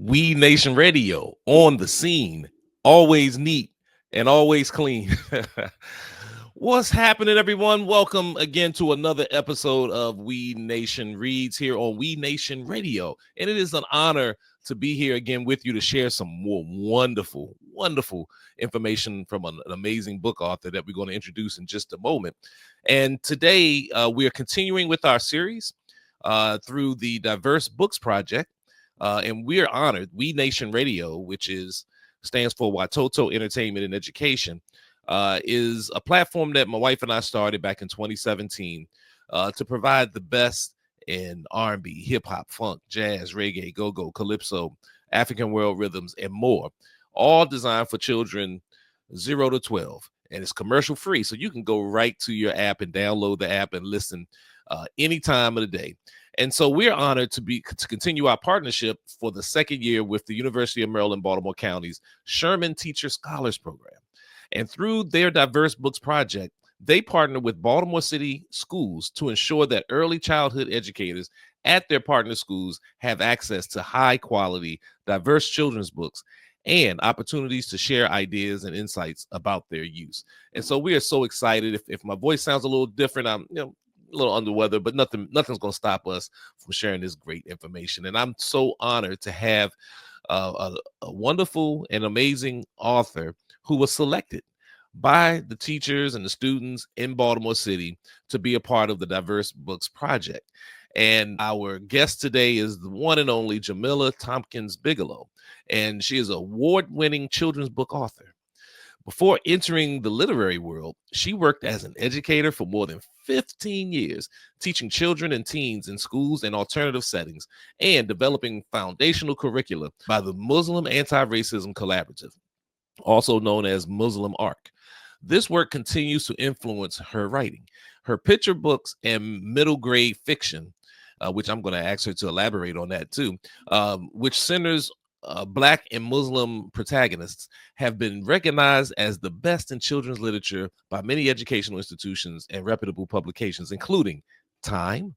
We Nation Radio on the scene, always neat and always clean. What's happening, everyone? Welcome again to another episode of We Nation Reads here on We Nation Radio. And it is an honor to be here again with you to share some more wonderful information from an amazing book author that we're going to introduce in just a moment. And today we are continuing with our series through the Diverse Books Project. And we're honored. We Nation Radio, which stands for Watoto Entertainment and Education, is a platform that my wife and I started back in 2017 to provide the best in R&B, hip hop, funk, jazz, reggae, go-go, calypso, African world rhythms, and more, all designed for children 0 to 12. And it's commercial free, so you can go right to your app and download the app and listen any time of the day. And so we're honored to continue our partnership for the second year with the University of Maryland, Baltimore County's Sherman Teacher Scholars Program. And through their Diverse Books Project, they partner with Baltimore City schools to ensure that early childhood educators at their partner schools have access to high quality, diverse children's books and opportunities to share ideas and insights about their use. And so we are so excited. If my voice sounds a little different, I'm a little under weather, but nothing's going to stop us from sharing this great information. And I'm so honored to have a wonderful and amazing author who was selected by the teachers and the students in Baltimore City to be a part of the Diverse Books Project. And our guest today is the one and only Jamilah Thompkins-Bigelow, and she is an award-winning children's book author. Before entering the literary world, she worked as an educator for more than 15 years, teaching children and teens in schools and alternative settings, and developing foundational curricula by the Muslim Anti-Racism Collaborative, also known as MuslimARC. This work continues to influence her writing. Her picture books and middle grade fiction, which I'm going to ask her to elaborate on that too, which centers Black and Muslim protagonists, have been recognized as the best in children's literature by many educational institutions and reputable publications, including Time,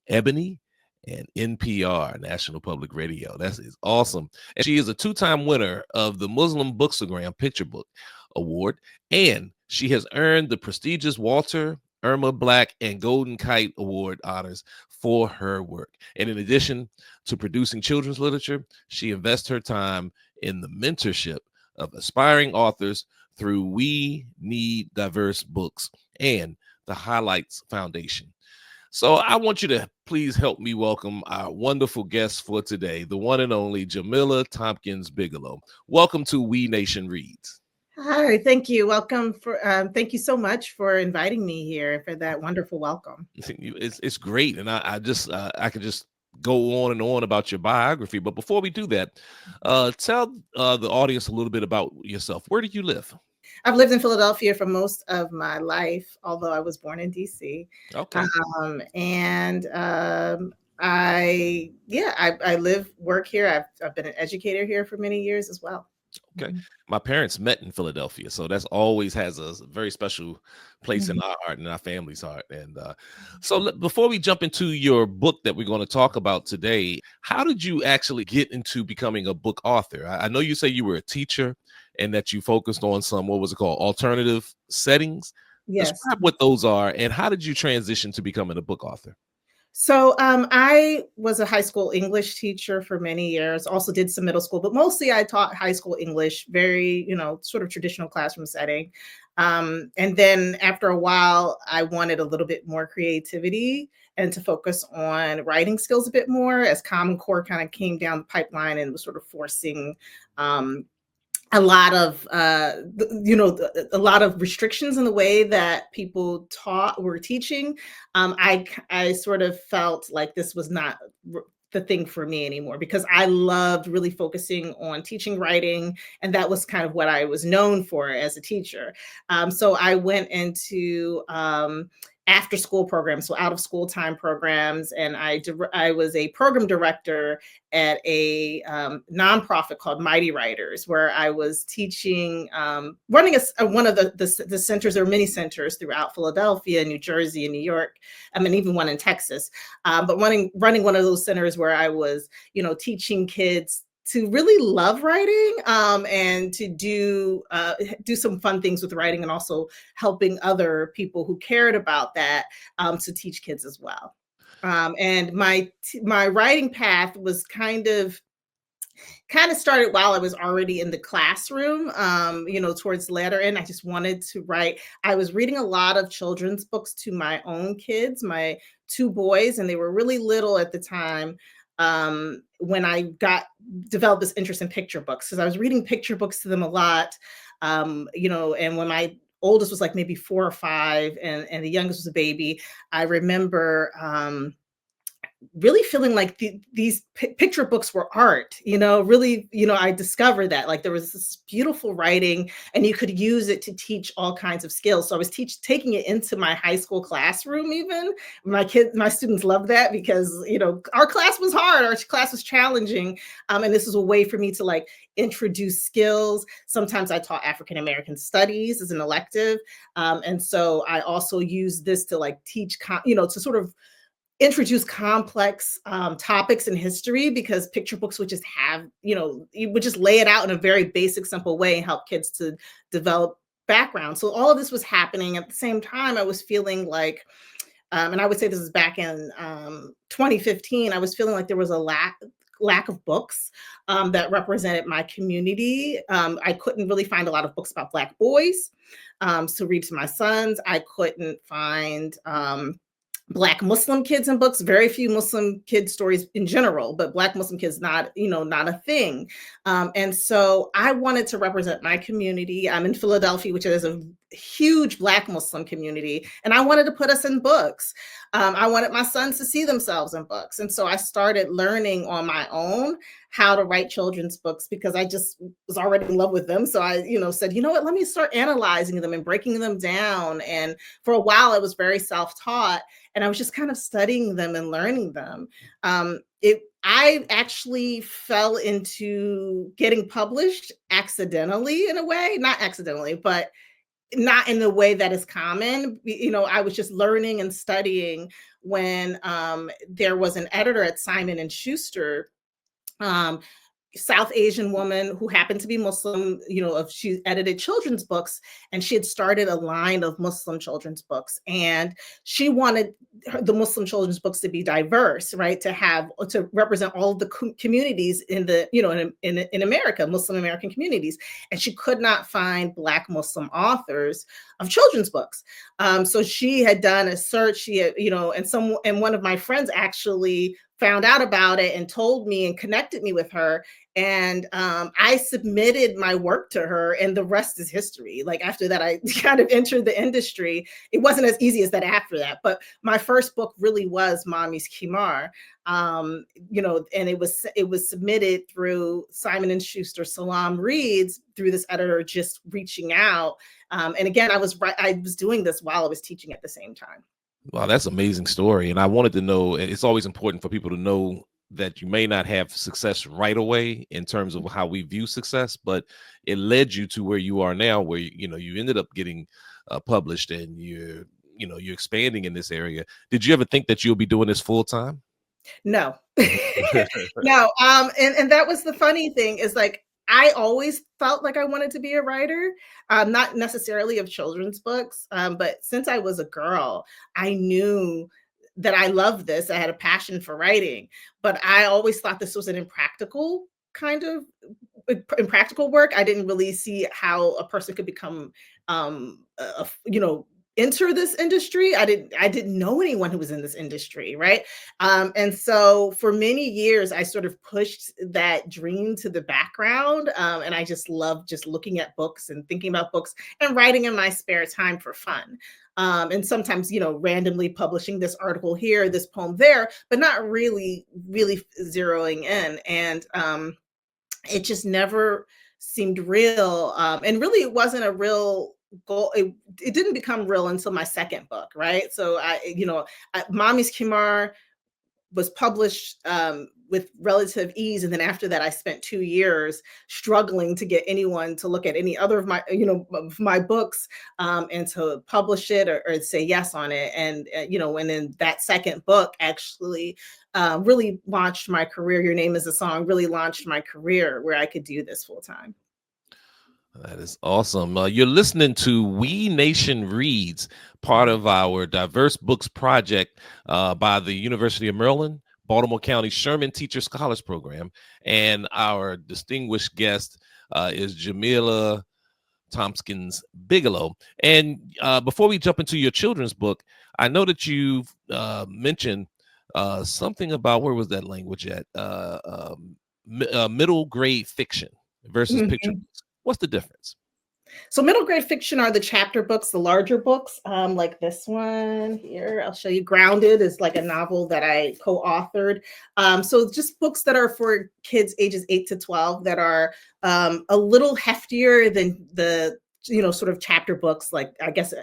Ebony, and NPR, National Public Radio. That is awesome. And she is a two-time winner of the Muslim Bookstagram Picture Book Award, and she has earned the prestigious Walter, Irma Black, and Golden Kite Award honors for her work. And in addition to producing children's literature, she invests her time in the mentorship of aspiring authors through We Need Diverse Books and the Highlights Foundation. So I want you to please help me welcome our wonderful guest for today, the one and only Jamilah Thompkins-Bigelow. Welcome to We Nation Reads. Hi, thank you. Welcome thank you so much for inviting me here for that wonderful welcome. It's great, and I could just go on and on about your biography. But before we do that, tell the audience a little bit about yourself. Where do you live? I've lived in Philadelphia for most of my life, although I was born in DC. Okay. I work here. I've been an educator here for many years as well. Okay. My parents met in Philadelphia, so that's always has a very special place in our heart and our family's heart. And so before we jump into your book that we're going to talk about today, how did you actually get into becoming a book author? I know you say you were a teacher and that you focused on some, what was it called, alternative settings. Yes. Describe what those are, and how did you transition to becoming a book author? So I was a high school English teacher for many years, also did some middle school, but mostly I taught high school English, very, sort of traditional classroom setting. And then after a while, I wanted a little bit more creativity and to focus on writing skills a bit more, as Common Core kind of came down the pipeline and was sort of forcing a lot of restrictions in the way that people were teaching. I sort of felt like this was not the thing for me anymore, because I loved really focusing on teaching writing, and that was kind of what I was known for as a teacher. So I went into after school programs, so out of school time programs. And I was a program director at a nonprofit called Mighty Writers, where I was teaching, running one of the centers. There are many centers throughout Philadelphia, New Jersey, and New York. I mean, even one in Texas. But running one of those centers where I was, teaching kids to really love writing, and to do some fun things with writing, and also helping other people who cared about that, to teach kids as well. And my writing path was kind of started while I was already in the classroom, towards the latter end. I just wanted to write. I was reading a lot of children's books to my own kids, my two boys, and they were really little at the time, when I developed this interest in picture books, because I was reading picture books to them a lot. And when my oldest was like maybe 4 or 5, and the youngest was a baby, I remember really feeling like these picture books were art, really, I discovered that like there was this beautiful writing, and you could use it to teach all kinds of skills. So I was taking it into my high school classroom. Even my students loved that, because our class was hard, our class was challenging, and this was a way for me to like introduce skills. Sometimes I taught African American studies as an elective, and so I also used this to like teach, to sort of introduce complex topics in history, because picture books would just have, you would just lay it out in a very basic, simple way and help kids to develop background. So all of this was happening at the same time. I was feeling like, and I would say this is back in 2015, I was feeling like there was a lack of books that represented my community. I couldn't really find a lot of books about Black boys to read to my sons. I couldn't find Black Muslim kids in books, very few Muslim kid stories in general, but Black Muslim kids, not a thing. And so I wanted to represent my community. I'm in Philadelphia, which is a huge Black Muslim community, and I wanted to put us in books. I wanted my sons to see themselves in books. And so I started learning on my own how to write children's books, because I just was already in love with them. So I, said, what, let me start analyzing them and breaking them down. And for a while, I was very self-taught, and I was just kind of studying them and learning them. I actually fell into getting published accidentally, in a way, not accidentally, but not in the way that is common. I was just learning and studying when there was an editor at Simon and Schuster, South Asian woman who happened to be Muslim, she edited children's books, and she had started a line of Muslim children's books, and she wanted the Muslim children's books to be diverse, right? To represent all of the communities in the, in America, Muslim American communities. And she could not find Black Muslim authors of children's books. So she had done a search, she had, and one of my friends actually found out about it and told me and connected me with her. And I submitted my work to her, and the rest is history. Like after that, I kind of entered the industry. It wasn't as easy as that after that, but my first book really was Mommy's Kimar, and it was submitted through Simon and Schuster Salam Reads, through this editor just reaching out. And again, I was doing this while I was teaching at the same time. Wow, that's an amazing story. And I wanted to know, it's always important for people to know that you may not have success right away in terms of how we view success, but it led you to where you are now, where you ended up getting published, and you're expanding in this area. Did you ever think that you'll be doing this full time? No. No. And that was the funny thing, is like, I always felt like I wanted to be a writer, not necessarily of children's books, but since I was a girl, I knew that I loved this. I had a passion for writing, but I always thought this was an impractical work. I didn't really see how a person could become, enter this industry. I didn't know anyone who was in this industry, right? And so for many years, I sort of pushed that dream to the background, and I just loved just looking at books and thinking about books and writing in my spare time for fun. And sometimes, randomly publishing this article here, this poem there, but not really zeroing in. And it just never seemed real. And really, it wasn't a real goal. It didn't become real until my second book, right? So Mommy's Kimar was published with relative ease. And then after that, I spent 2 years struggling to get anyone to look at any other of my, of my books, and to publish it, or say yes on it. And, and then that second book actually really launched my career. Your Name is a Song really launched my career where I could do this full time. That is awesome. You're listening to We Nation Reads, part of our Diverse Books Project by the University of Maryland, Baltimore County Sherman Teacher Scholars Program. And our distinguished guest is Jamilah Thompkins-Bigelow. And before we jump into your children's book, I know that you've mentioned something about, where was that language at? Middle grade fiction versus picture books. What's the difference? So middle grade fiction are the chapter books, the larger books, like this one here. I'll show you. Grounded is like a novel that I co-authored. So just books that are for kids ages 8 to 12 that are a little heftier than the sort of chapter books. Like, I guess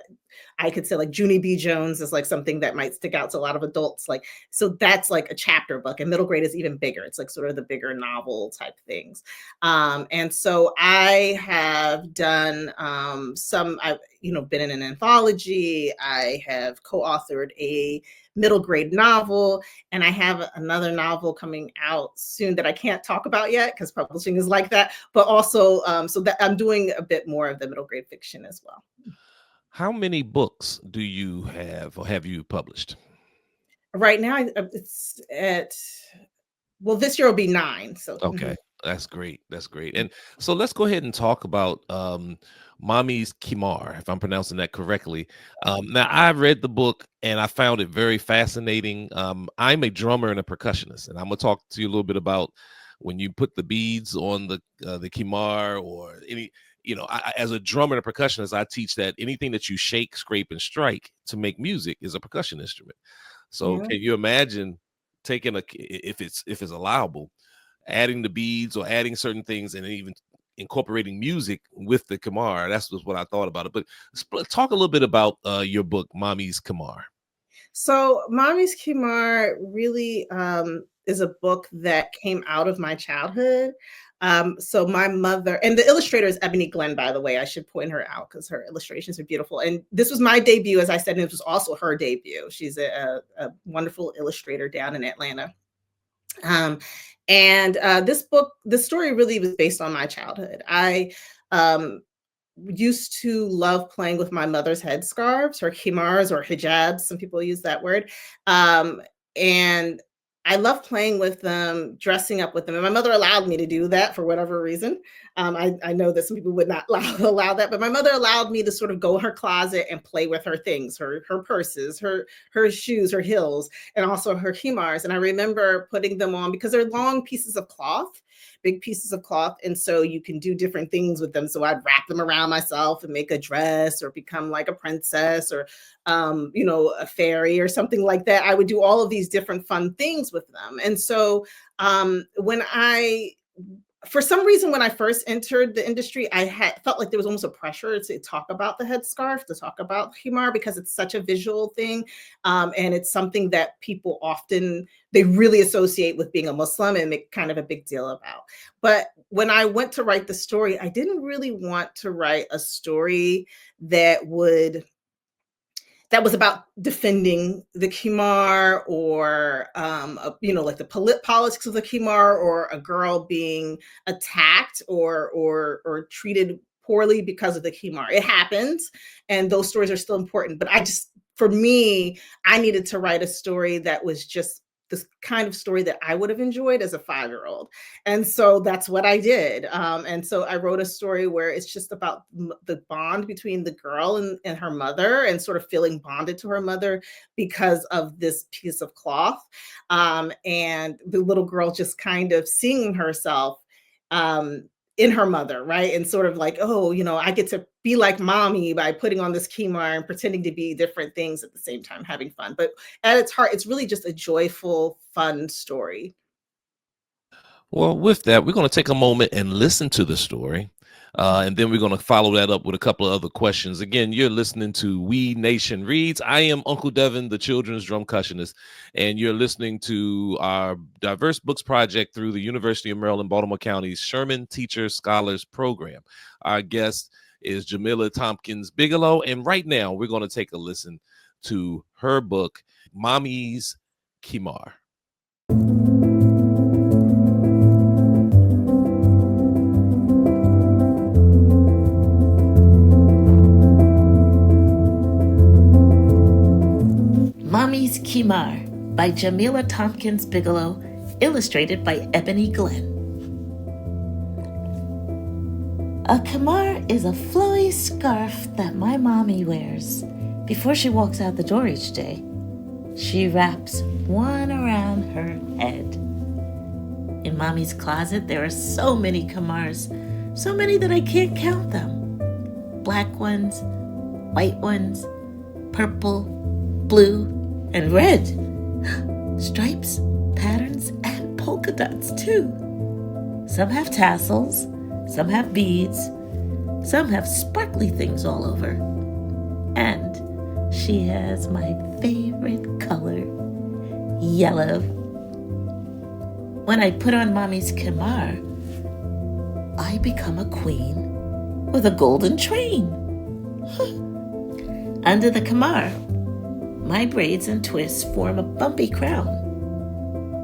I could say like Junie B. Jones is like something that might stick out to a lot of adults. Like, so that's like a chapter book, and middle grade is even bigger. It's like sort of the bigger novel type things. And so I have done I've been in an anthology. I have co-authored a middle grade novel, and I have another novel coming out soon that I can't talk about yet because publishing is like that. But also, so that I'm doing a bit more of the middle grade fiction as well. How many books do you have, or have you published? Right now, it's at, well, this year will be 9. So Okay, that's great. That's great. And so let's go ahead and talk about Mommy's Kimar, if I'm pronouncing that correctly. Now, I read the book and I found it very fascinating. I'm a drummer and a percussionist, and I'm gonna talk to you a little bit about when you put the beads on the Kimar, or any. As a drummer and a percussionist, I teach that anything that you shake, scrape, and strike to make music is a percussion instrument. So, yeah. can you imagine taking if it's allowable, adding the beads or adding certain things, and even incorporating music with the Kimar? That's just what I thought about it. But talk a little bit about your book, Mommy's Kimar. So Mommy's Kimar really is a book that came out of my childhood. So my mother, and the illustrator is Ebony Glenn, by the way. I should point her out because her illustrations are beautiful. And this was my debut, as I said, and it was also her debut. She's a wonderful illustrator down in Atlanta. And this story really was based on my childhood. I used to love playing with my mother's headscarves, her khimars or hijabs. Some people use that word. And I love playing with them, dressing up with them. And my mother allowed me to do that for whatever reason. I know that some people would not allow that, but my mother allowed me to sort of go in her closet and play with her things, her purses, her shoes, her heels, and also her khimars. And I remember putting them on because they're long pieces of cloth, big pieces of cloth. And so you can do different things with them. So I'd wrap them around myself and make a dress or become like a princess or, a fairy or something like that. I would do all of these different fun things with them. And so for some reason, when I first entered the industry, I felt like there was almost a pressure to talk about the headscarf, to talk about khimar, because it's such a visual thing. And it's something that people often, they really associate with being a Muslim and make kind of a big deal about. But when I went to write the story, I didn't really want to write a story that was about defending the khimar or, like the politics of the khimar, or a girl being attacked or treated poorly because of the khimar. It happens, and those stories are still important. But for me, I needed to write a story that was just this kind of story that I would have enjoyed as a 5-year-old. And so that's what I did. And so I wrote a story where it's just about the bond between the girl and her mother, and sort of feeling bonded to her mother because of this piece of cloth. And the little girl just kind of seeing herself in her mother, right? And sort of like, oh, I get to be like mommy by putting on this khimar and pretending to be different things at the same time, having fun. But at its heart, it's really just a joyful, fun story. Well, with that, we're going to take a moment and listen to the story. And then we're going to follow that up with a couple of other questions. Again, you're listening to We Nation Reads. I am Uncle Devin, the children's drum cushionist, and you're listening to our Diverse Books Project through the University of Maryland, Baltimore County's Sherman Teacher Scholars Program. Our guest is Jamilah Thompkins-Bigelow, and right now we're going to take a listen to her book, Mommy's Khimar. Mommy's Khimar by Jamilah Thompkins-Bigelow, illustrated by Ebony Glenn. A khimar is a flowy scarf that my mommy wears before she walks out the door each day. She wraps one around her head. In Mommy's closet, there are so many khimars, so many that I can't count them. Black ones, white ones, purple, blue, and red. Stripes, patterns, and polka dots too. Some have tassels, some have beads, some have sparkly things all over. And she has my favorite color, yellow. When I put on Mommy's khimar, I become a queen with a golden train. Under the khimar, my braids and twists form a bumpy crown.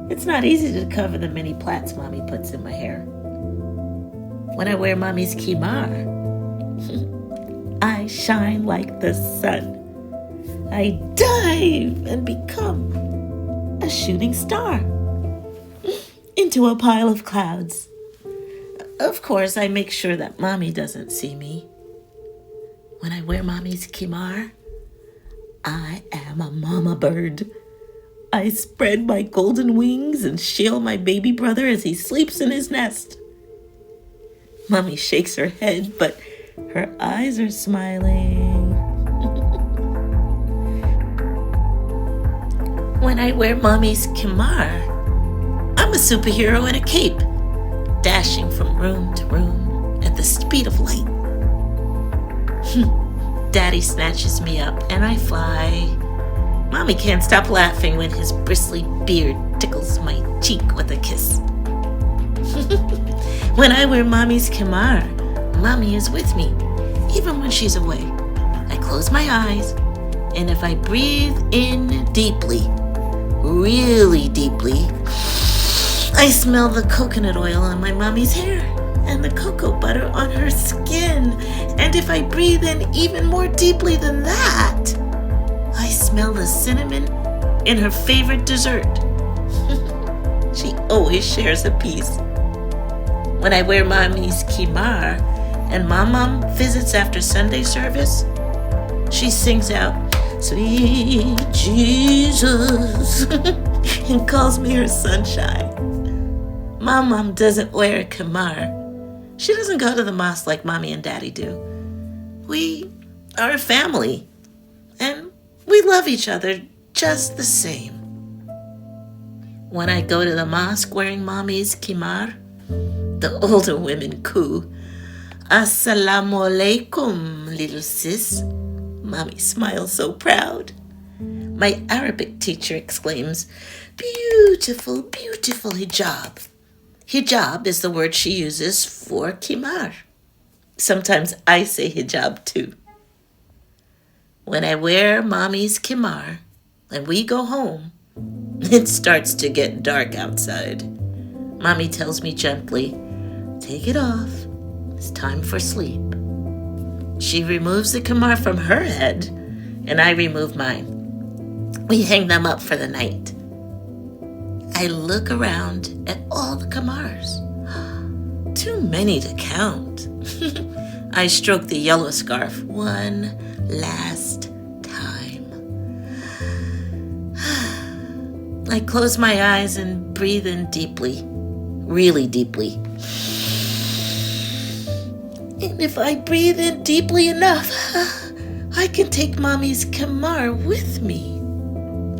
It's not easy to cover the many plaits Mommy puts in my hair. When I wear Mommy's khimar, I shine like the sun. I dive and become a shooting star into a pile of clouds. Of course, I make sure that Mommy doesn't see me. When I wear Mommy's khimar, I am a mama bird. I spread my golden wings and shield my baby brother as he sleeps in his nest. Mommy shakes her head, but her eyes are smiling. When I wear Mommy's khimar, I'm a superhero in a cape, dashing from room to room at the speed of light. Daddy snatches me up and I fly. Mommy can't stop laughing when his bristly beard tickles my cheek with a kiss. When I wear Mommy's khimar, Mommy is with me, even when she's away. I close my eyes, and if I breathe in deeply, really deeply, I smell the coconut oil on my Mommy's hair and the cocoa butter on her skin. And if I breathe in even more deeply than that, I smell the cinnamon in her favorite dessert. She always shares a piece. When I wear Mommy's khimar and Mom visits after Sunday service, she sings out, "Sweet Jesus," and calls me her sunshine. Mom doesn't wear a khimar. She doesn't go to the mosque like Mommy and Daddy do. We are a family, and we love each other just the same. When I go to the mosque wearing Mommy's khimar, the older women coo, "Assalamu alaikum, little sis." Mommy smiles so proud. My Arabic teacher exclaims, "Beautiful, beautiful hijab." Hijab is the word she uses for khimar. Sometimes I say hijab too. When I wear Mommy's khimar and we go home, it starts to get dark outside. Mommy tells me gently, "Take it off. It's time for sleep." She removes the khimar from her head, and I remove mine. We hang them up for the night. I look around at all the khimars. Too many to count. I stroke the yellow scarf one last time. I close my eyes and breathe in deeply, really deeply. And if I breathe in deeply enough, I can take Mommy's khimar with me.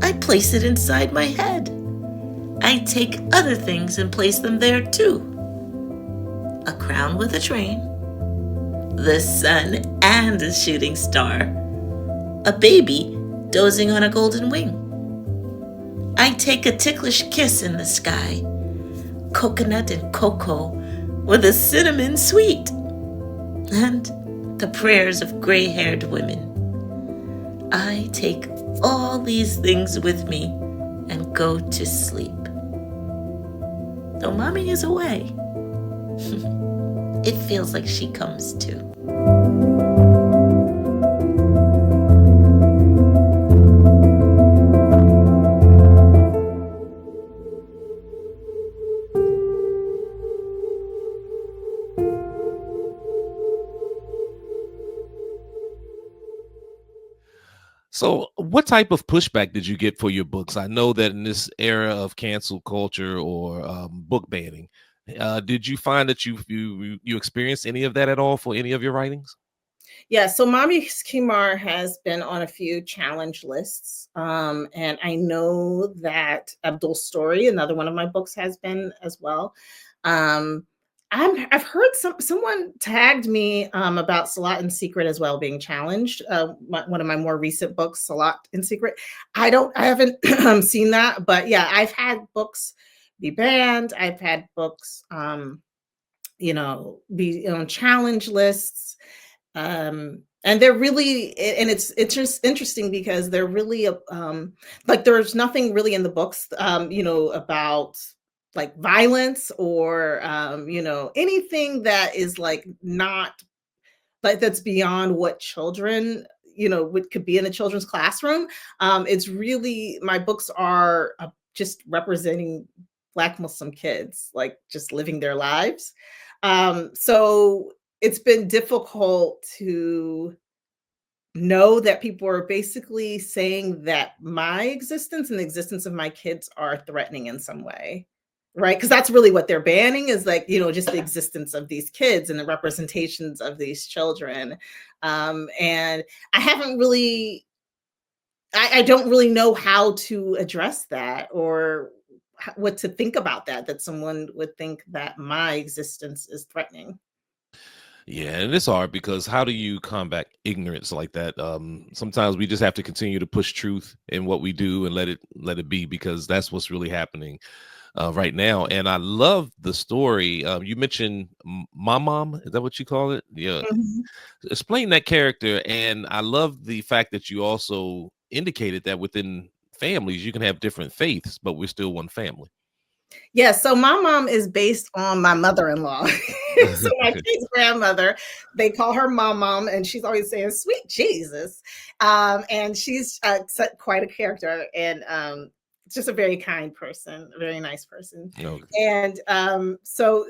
I place it inside my head. I take other things and place them there too. A crown with a train, the sun and a shooting star, a baby dozing on a golden wing. I take a ticklish kiss in the sky, coconut and cocoa with a cinnamon sweet, and the prayers of gray-haired women. I take all these things with me and go to sleep. Though Mommy is away, it feels like she comes too. So, what type of pushback did you get for your books? I know that in this era of cancel culture or book banning, did you find that you experienced any of that at all for any of your writings? Yeah, so Mommy's Kimar has been on a few challenge lists. And I know that Abdul's Story, another one of my books, has been as well. Um, I've heard someone tagged me about Salat in Secret as well being challenged. One of my more recent books, Salat in Secret. I haven't seen that, but yeah, I've had books be banned. I've had books, be on challenge lists. And they're really, and it's just interesting because they're really like there's nothing really in the books about like violence or anything that is like not like that's beyond what children could be in a children's classroom. It's really, my books are just representing Black Muslim kids like just living their lives. So it's been difficult to know that people are basically saying that my existence and the existence of my kids are threatening in some way, right? Because that's really what they're banning is like, just the existence of these kids and the representations of these children. And I haven't really, I don't really know how to address that or what to think about that someone would think that my existence is threatening. Yeah, and it's hard because how do you combat ignorance like that? Sometimes we just have to continue to push truth in what we do and let it be because that's what's really happening right now. And I love the story. You mentioned Mom, is that what you call it? Yeah. Mhm. Explain that character, and I love the fact that you also indicated that within families you can have different faiths, but we're still one family. Yeah, so my mom is based on my mother-in-law. So my kid's grandmother, they call her mom, and she's always saying, "Sweet Jesus," and she's quite a character, and just a very kind person, a very nice person. Okay. And so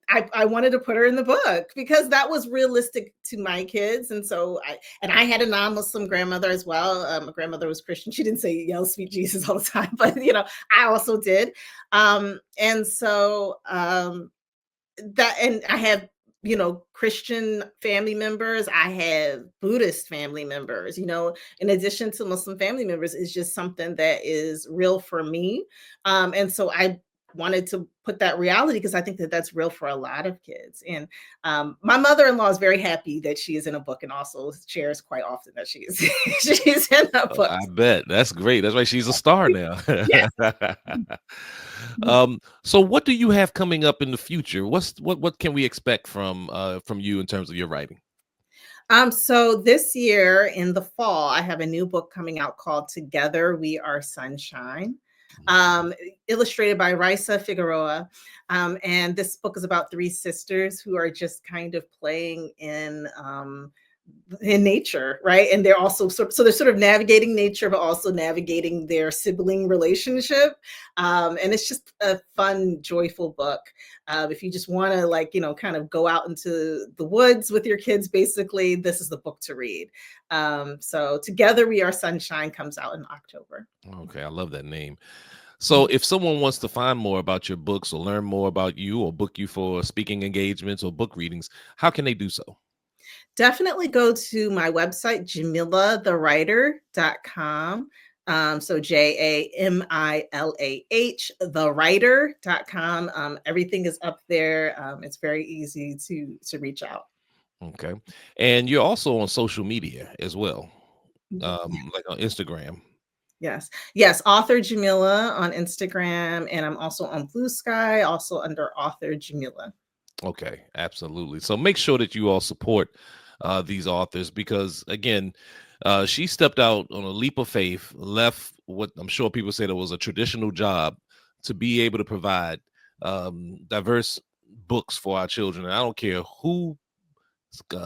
I wanted to put her in the book because that was realistic to my kids. And so I had a non-Muslim grandmother as well. My grandmother was Christian. She didn't say yell sweet Jesus all the time, but I also did. And so and I have, Christian family members. I have Buddhist family members, in addition to Muslim family members, is just something that is real for me. And so I wanted to put that reality because I think that that's real for a lot of kids. And my mother-in-law is very happy that she is in a book and also shares quite often that she is she's in a book. I bet that's great. That's why she's a star now. Yeah. So what do you have coming up in the future? What can we expect from you in terms of your writing? So this year in the fall, I have a new book coming out called Together We Are Sunshine, illustrated by Raisa Figueroa. And this book is about three sisters who are just kind of playing in nature, right? And they're also so they're sort of navigating nature, but also navigating their sibling relationship. And it's just a fun, joyful book. If you just want to kind of go out into the woods with your kids, basically, this is the book to read. So Together We Are Sunshine comes out in October. Okay, I love that name. So if someone wants to find more about your books or learn more about you or book you for speaking engagements or book readings, how can they do so? Definitely go to my website, JamilahTheWriter.com. So JAMILAH, thewriter.com. Everything is up there. It's very easy to reach out. Okay. And you're also on social media as well, Yeah. like on Instagram. Yes. Yes. Author Jamilah on Instagram. And I'm also on Blue Sky, also under author Jamilah. Okay, absolutely. So make sure that you all support these authors because, again, she stepped out on a leap of faith, left what I'm sure people said it was a traditional job to be able to provide diverse books for our children. And I don't care who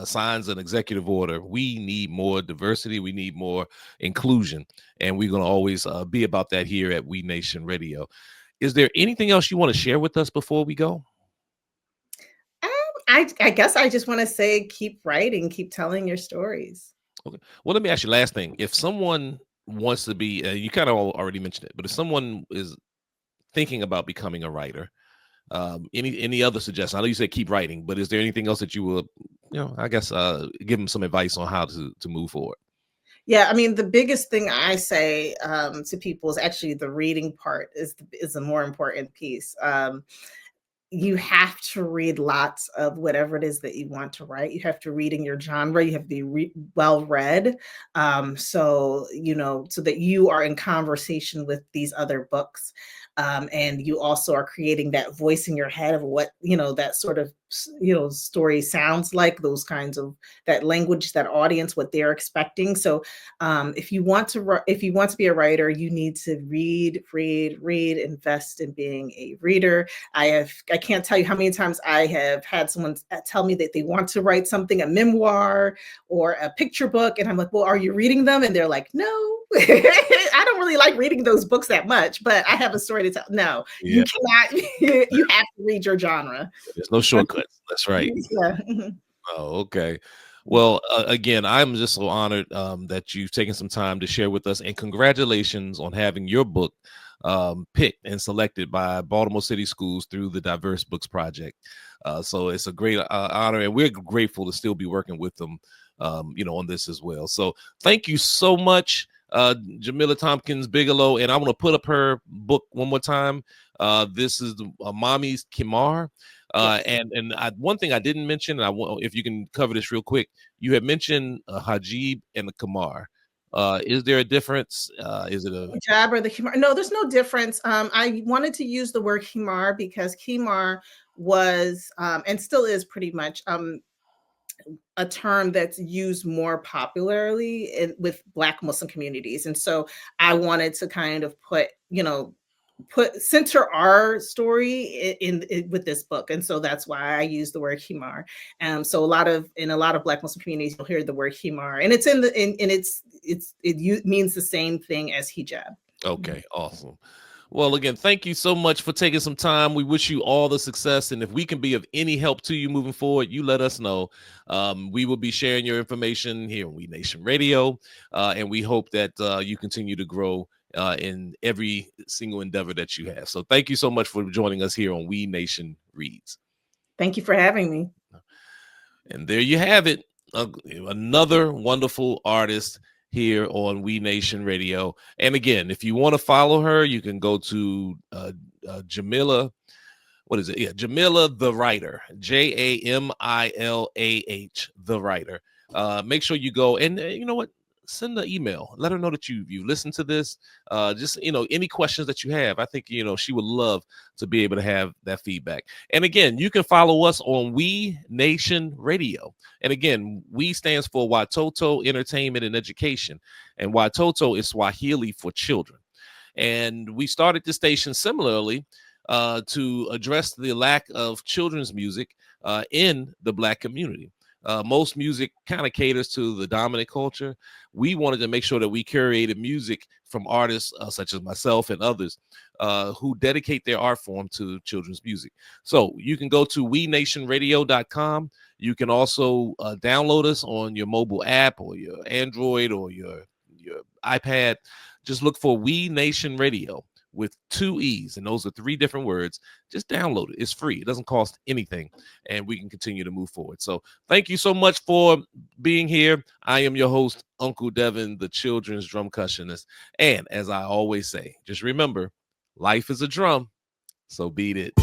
signs an executive order. We need more diversity. We need more inclusion. And we're going to always be about that here at We Nation Radio. Is there anything else you want to share with us before we go? I guess I just want to say, keep writing, keep telling your stories. Okay. Well, let me ask you last thing. If someone wants to be, you kind of already mentioned it, but if someone is thinking about becoming a writer, any other suggestions? I know you said keep writing, but is there anything else that you will, I guess, give them some advice on how to move forward? Yeah, I mean, the biggest thing I say to people is actually the reading part is a more important piece. You have to read lots of whatever it is that you want to write. You have to read in your genre. You have to be well read, so so that you are in conversation with these other books, and you also are creating that voice in your head of what that sort of story sounds like. Those kinds of that language, that audience, what they're expecting. So, if you want to be a writer, you need to read, invest in being a reader. I can't tell you how many times I have had someone tell me that they want to write something, a memoir or a picture book. And I'm like, well, are you reading them? And they're like, no, I don't really like reading those books that much, but I have a story to tell. No, Yeah. you cannot, you have to read your genre. There's no shortcuts. That's right. Yeah. Oh, okay. Well, again, I'm just so honored that you've taken some time to share with us, and congratulations on having your book picked and selected by Baltimore City Schools through the Diverse Books Project. So it's a great honor, and we're grateful to still be working with them, on this as well. So thank you so much, Jamilah Thompkins-Bigelow, and I want to put up her book one more time. This is Mommy's Kimar. And one thing I didn't mention, and I want if you can cover this real quick, you had mentioned Hajib and the Kamar. Is there a difference? Is it a hijab or the khimar? No, there's no difference. I wanted to use the word khimar because khimar was and still is pretty much a term that's used more popularly with Black Muslim communities. And so I wanted to kind of center our story in with this book. And so that's why I use the word himar. So in a lot of Black Muslim communities, you'll hear the word himar, and it's it means the same thing as hijab. Okay, awesome. Well, again, thank you so much for taking some time. We wish you all the success. And if we can be of any help to you moving forward, you let us know. We will be sharing your information here on We Nation Radio. And we hope that you continue to grow in every single endeavor that you have. So thank you so much for joining us here on We Nation Reads. Thank you for having me. And there you have it. Another wonderful artist here on We Nation Radio. And again, if you want to follow her, you can go to Jamilah. What is it? Yeah, Jamilah the Writer, Jamilah the Writer. Make sure you go and you know what? Send an email. Let her know that you listened to this. Just any questions that you have. I think she would love to be able to have that feedback. And again, you can follow us on We Nation Radio. And again, We stands for Watoto Entertainment and Education, and Watoto is Swahili for children. And we started the station similarly to address the lack of children's music in the Black community. Most music kind of caters to the dominant culture. We wanted to make sure that we curated music from artists such as myself and others who dedicate their art form to children's music. So you can go to wenationradio.com. You can also download us on your mobile app or your Android or your iPad. Just look for We Nation Radio with 2 E's, and those are 3 different words. Just download it. It's free. It doesn't cost anything, and we can continue to move forward. So thank you so much for being here. I am your host, Uncle Devin, the children's drum cushionist. And as I always say, just remember, life is a drum, so beat it.